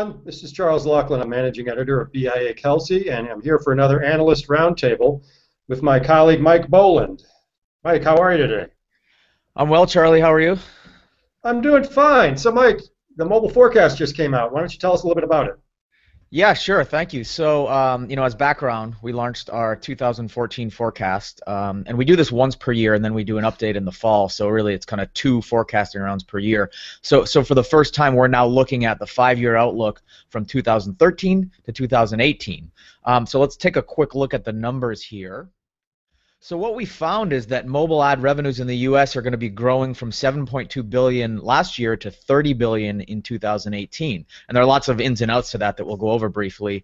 everyone. This is Charles Laughlin. I'm managing editor of BIA Kelsey, and I'm here for another Analyst Roundtable with my colleague Mike Boland. Mike, how are you today? I'm well, Charlie. How are you? I'm doing fine. So, Mike, the mobile forecast just came out. Why don't you tell us a little bit about it? Yeah, sure. Thank you. So, as background, we launched our 2014 forecast, and we do this once per year, and then we do an update in the fall. So really, it's kind of two forecasting rounds per year. So for the first time, we're now looking at the 5-year outlook from 2013 to 2018. So let's take a quick look at the numbers here. So what we found is that mobile ad revenues in the U.S. are going to be growing from $7.2 billion last year to $30 billion in 2018. And there are lots of ins and outs to that we'll go over briefly.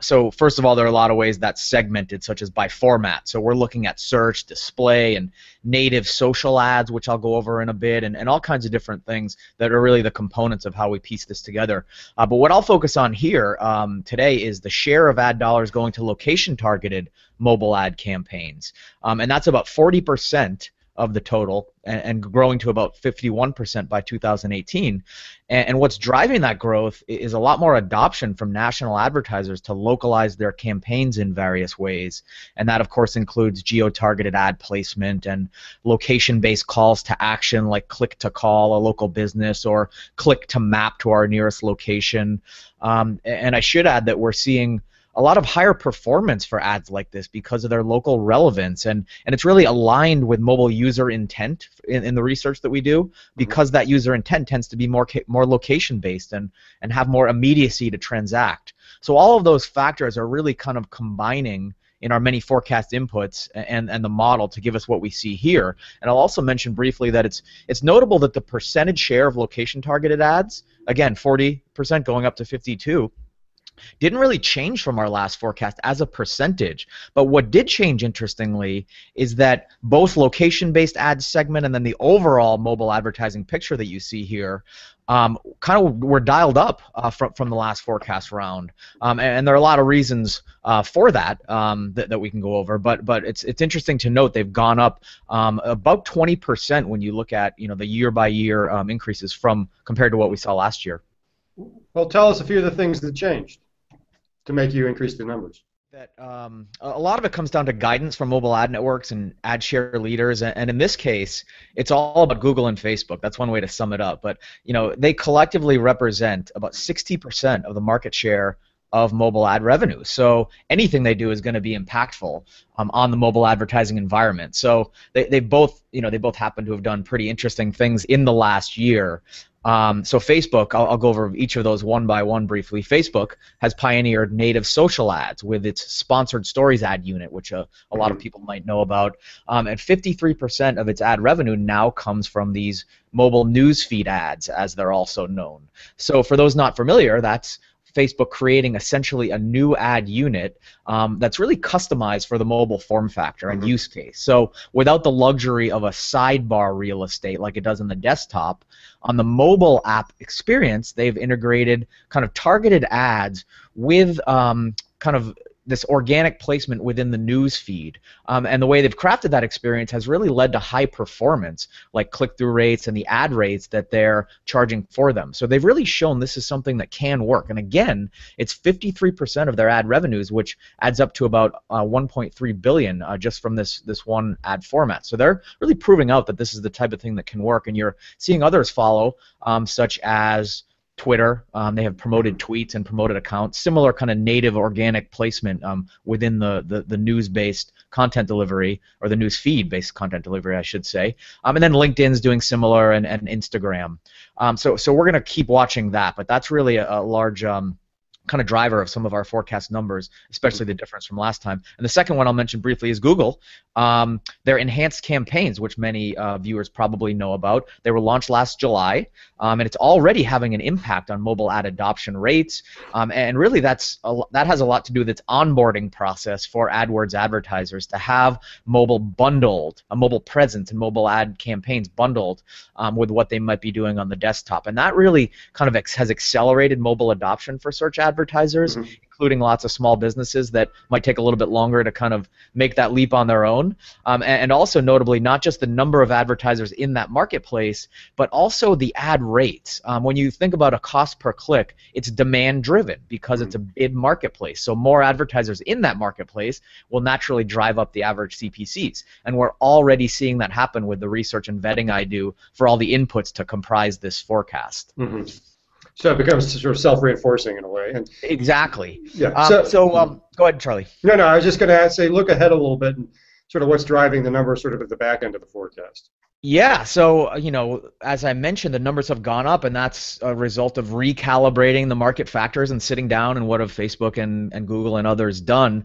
So first of all, there are a lot of ways that's segmented, such as by format. So we're looking at search, display, and native social ads, which I'll go over in a bit, and all kinds of different things that are really the components of how we piece this together. But what I'll focus on here today is the share of ad dollars going to location-targeted mobile ad campaigns. And that's about 40% of the total and growing to about 51% by 2018. And what's driving that growth is a lot more adoption from national advertisers to localize their campaigns in various ways. And that, of course, includes geo-targeted ad placement and location-based calls to action like click to call a local business or click to map to our nearest location. And I should add that we're seeing a lot of higher performance for ads like this because of their local relevance, and it's really aligned with mobile user intent in the research that we do, because that user intent tends to be more location based and have more immediacy to transact. So all of those factors are really kind of combining in our many forecast inputs and the model to give us what we see here. And I'll also mention briefly that it's notable that the percentage share of location targeted ads, again 40% going up to 52%, didn't really change from our last forecast as a percentage. But what did change, interestingly, is that both location-based ad segment and then the overall mobile advertising picture that you see here kind of were dialed up from the last forecast round. And there are a lot of reasons for that that we can go over. But it's interesting to note they've gone up about 20% when you look at the year-by-year increases compared to what we saw last year. Well, tell us a few of the things that changed to make you increase the numbers. That a lot of it comes down to guidance from mobile ad networks and ad share leaders, and in this case, it's all about Google and Facebook. That's one way to sum it up. But they collectively represent about 60% of the market share of mobile ad revenue. So anything they do is going to be impactful on the mobile advertising environment. So they both happen to have done pretty interesting things in the last year. So Facebook, I'll go over each of those one by one briefly. Facebook has pioneered native social ads with its sponsored stories ad unit, which a lot of people might know about. And 53% of its ad revenue now comes from these mobile newsfeed ads, as they're also known. So for those not familiar, that's Facebook creating essentially a new ad unit that's really customized for the mobile form factor and use case. So without the luxury of a sidebar real estate like it does on the desktop, on the mobile app experience, they've integrated kind of targeted ads with kind of this organic placement within the news feed. And the way they've crafted that experience has really led to high performance, like click-through rates and the ad rates that they're charging for them. So they've really shown this is something that can work. And again, it's 53% of their ad revenues, which adds up to about $1.3 billion just from this one ad format. So they're really proving out that this is the type of thing that can work. And you're seeing others follow, such as Twitter. They have promoted tweets and promoted accounts, similar kind of native organic placement within the news-based content delivery, or the news feed-based content delivery, I should say. And then LinkedIn's doing similar, and Instagram. So we're going to keep watching that, but that's really a large kind of driver of some of our forecast numbers, especially the difference from last time. And the second one I'll mention briefly is Google. Their enhanced campaigns, which many viewers probably know about, they were launched last July, and it's already having an impact on mobile ad adoption rates. And really, that has a lot to do with its onboarding process for AdWords advertisers to have mobile bundled, a mobile presence and mobile ad campaigns bundled with what they might be doing on the desktop. And that really kind of has accelerated mobile adoption for search advertising. advertisers, including lots of small businesses that might take a little bit longer to kind of make that leap on their own. And also notably, not just the number of advertisers in that marketplace, but also the ad rates. When you think about a cost per click, it's demand driven because it's a bid marketplace. So more advertisers in that marketplace will naturally drive up the average CPCs. And we're already seeing that happen with the research and vetting I do for all the inputs to comprise this forecast. So it becomes sort of self-reinforcing in a way. And exactly. Yeah. Go ahead, Charlie. No, I was just going to say, look ahead a little bit and sort of what's driving the numbers sort of at the back end of the forecast. Yeah, so as I mentioned, the numbers have gone up, and that's a result of recalibrating the market factors and sitting down and what have Facebook and Google and others done.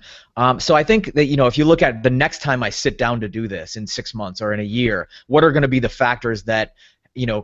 So I think that if you look at the next time I sit down to do this in 6 months or in a year, what are going to be the factors that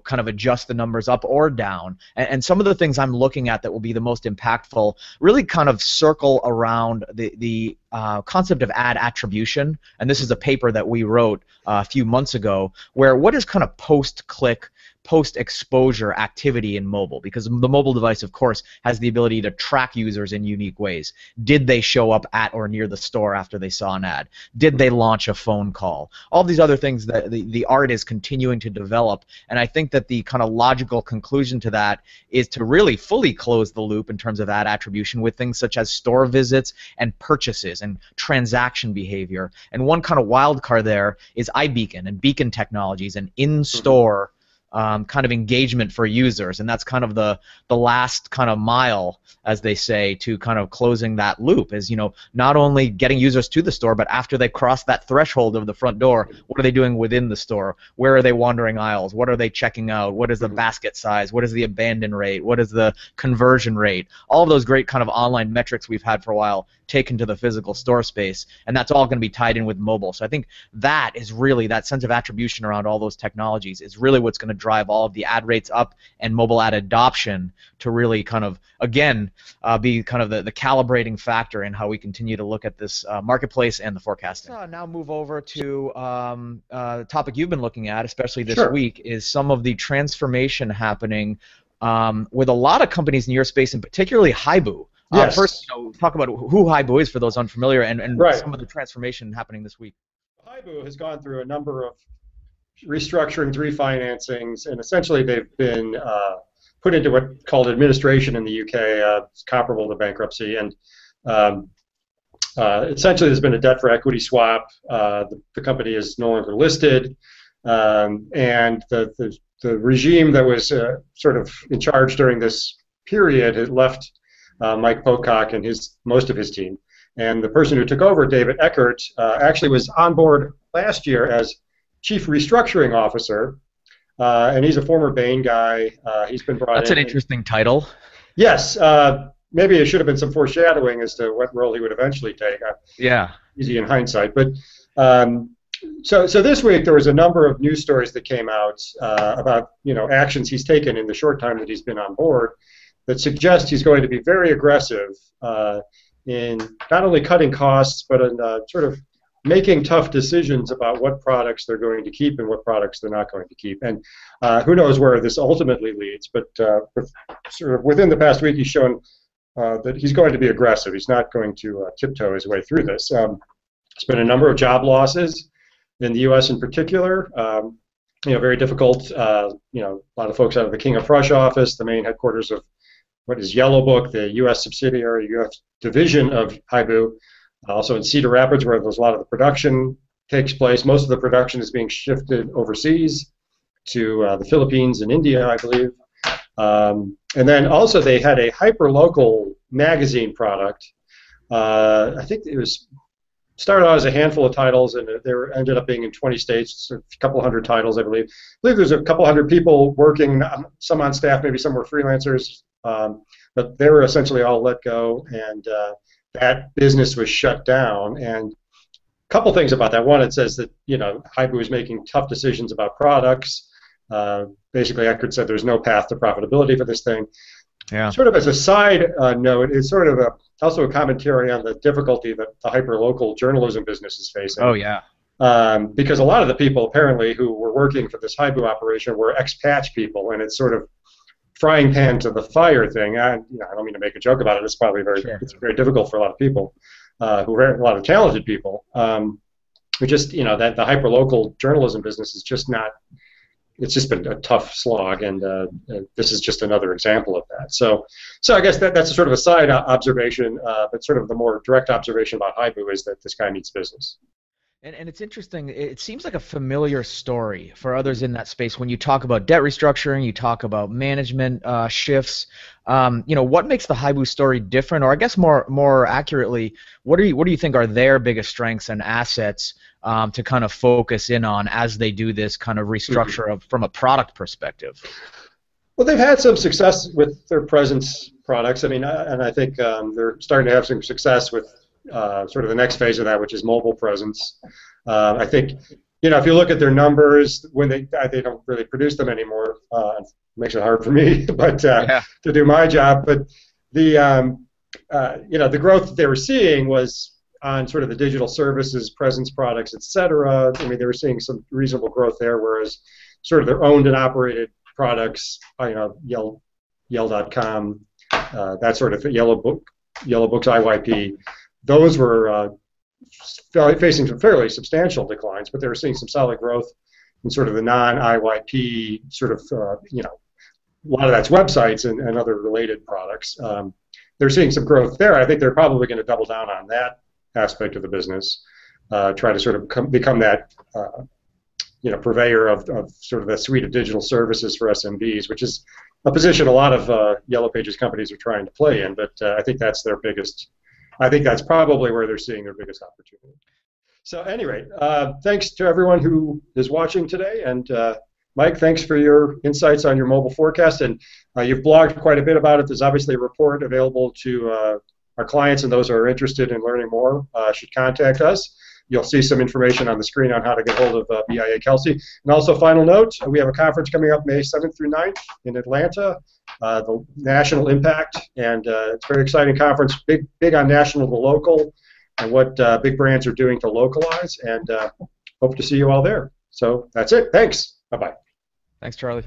kind of adjust the numbers up or down? And some of the things I'm looking at that will be the most impactful really kind of circle around the concept of ad attribution. And this is a paper that we wrote a few months ago, where what is kind of post-click, post-exposure activity in mobile, because the mobile device, of course, has the ability to track users in unique ways. Did they show up at or near the store after they saw an ad? Did they launch a phone call? All these other things that the art is continuing to develop, and I think that the kind of logical conclusion to that is to really fully close the loop in terms of ad attribution with things such as store visits and purchases and transaction behavior. And one kind of wild card there is iBeacon and beacon technologies and in-store kind of engagement for users, and that's kind of the last kind of mile, as they say, to kind of closing that loop. Is not only getting users to the store, but after they cross that threshold of the front door, what are they doing within the store? Where are they wandering aisles? What are they checking out? What is the basket size? What is the abandon rate? What is the conversion rate? All of those great kind of online metrics we've had for a while taken to the physical store space, and that's all going to be tied in with mobile. So I think that is really, that sense of attribution around all those technologies is really what's going to drive all of the ad rates up and mobile ad adoption to really kind of, again, be kind of the calibrating factor in how we continue to look at this marketplace and the forecasting. Let's now move over to the topic you've been looking at, especially this week, is some of the transformation happening with a lot of companies in your space, and particularly Haibu. Yes. First, talk about who Haibu is for those unfamiliar, and some of the transformation happening this week. Haibu has gone through a number of restructurings, refinancings, and essentially they've been put into what's called administration in the UK. It's comparable to bankruptcy, and essentially there's been a debt for equity swap. The company is no longer listed, and the regime that was sort of in charge during this period had left Mike Pocock and most of his team. And the person who took over, David Eckert, actually was on board last year as Chief Restructuring Officer, and he's a former Bain guy. He's been brought in. That's an interesting title. Yes. Maybe it should have been some foreshadowing as to what role he would eventually take. Yeah. Easy in hindsight. But so this week there was a number of news stories that came out about actions he's taken in the short time that he's been on board that suggest he's going to be very aggressive in not only cutting costs, but in sort of making tough decisions about what products they're going to keep and what products they're not going to keep. And who knows where this ultimately leads, but sort of within the past week he's shown that he's going to be aggressive. He's not going to tiptoe his way through this. There's been a number of job losses in the U.S. in particular. Very difficult. A lot of folks out of the King of Prussia office, the main headquarters of what is Yellow Book, the U.S. subsidiary, U.S. division of Haibu. Also in Cedar Rapids, where there's a lot of the production takes place. Most of the production is being shifted overseas to the Philippines and India, I believe. And then also they had a hyper-local magazine product. I think it was started out as a handful of titles, and there ended up being in 20 states, a couple hundred titles, I believe. I believe there's a couple hundred people working, some on staff, maybe some were freelancers, but they were essentially all let go, and that business was shut down. And a couple things about that. One, it says that Haibu is making tough decisions about products. Basically, Eckert said there's no path to profitability for this thing. Yeah. Sort of as a side note, it's sort of also a commentary on the difficulty that the hyper-local journalism business is facing. Oh, yeah. Because a lot of the people apparently who were working for this Haibu operation were ex-patch people, and it's sort of frying pan to the fire thing. I don't mean to make a joke about it. It's probably it's very difficult for a lot of people, a lot of talented people. Who just, that the hyperlocal journalism business is just not. It's just been a tough slog, and this is just another example of that. So I guess that's sort of a side observation, but sort of the more direct observation about Haibu is that this guy needs business. And it's interesting. It seems like a familiar story for others in that space. When you talk about debt restructuring, you talk about management shifts. What makes the Haibu story different, or I guess more accurately, what do you think are their biggest strengths and assets to kind of focus in on as they do this kind of restructure from a product perspective? Well, they've had some success with their presence products. I mean, and I think they're starting to have some success with sort of the next phase of that, which is mobile presence. I think, if you look at their numbers, when they don't really produce them anymore, it makes it hard for me, but to do my job. But the the growth that they were seeing was on sort of the digital services, presence products, et cetera. I mean, they were seeing some reasonable growth there, whereas sort of their owned and operated products, Yell.com, that sort of Yellow Books, IYP. Those were facing some fairly substantial declines, but they were seeing some solid growth in sort of the non-IYP sort of, a lot of that's websites and other related products. They're seeing some growth there. I think they're probably going to double down on that aspect of the business, try to sort of become that, purveyor of sort of the suite of digital services for SMBs, which is a position a lot of Yellow Pages companies are trying to play in, but I think that's their biggest. I think that's probably where they're seeing their biggest opportunity. So anyway, thanks to everyone who is watching today, and Mike, thanks for your insights on your mobile forecast, and you've blogged quite a bit about it. There's obviously a report available to our clients, and those who are interested in learning more should contact us. You'll see some information on the screen on how to get hold of BIA Kelsey. And also, final note, we have a conference coming up May 7th through 9th in Atlanta, the National Impact, and it's a very exciting conference, big on national to local, and what big brands are doing to localize, and hope to see you all there. So that's it. Thanks. Bye-bye. Thanks, Charlie.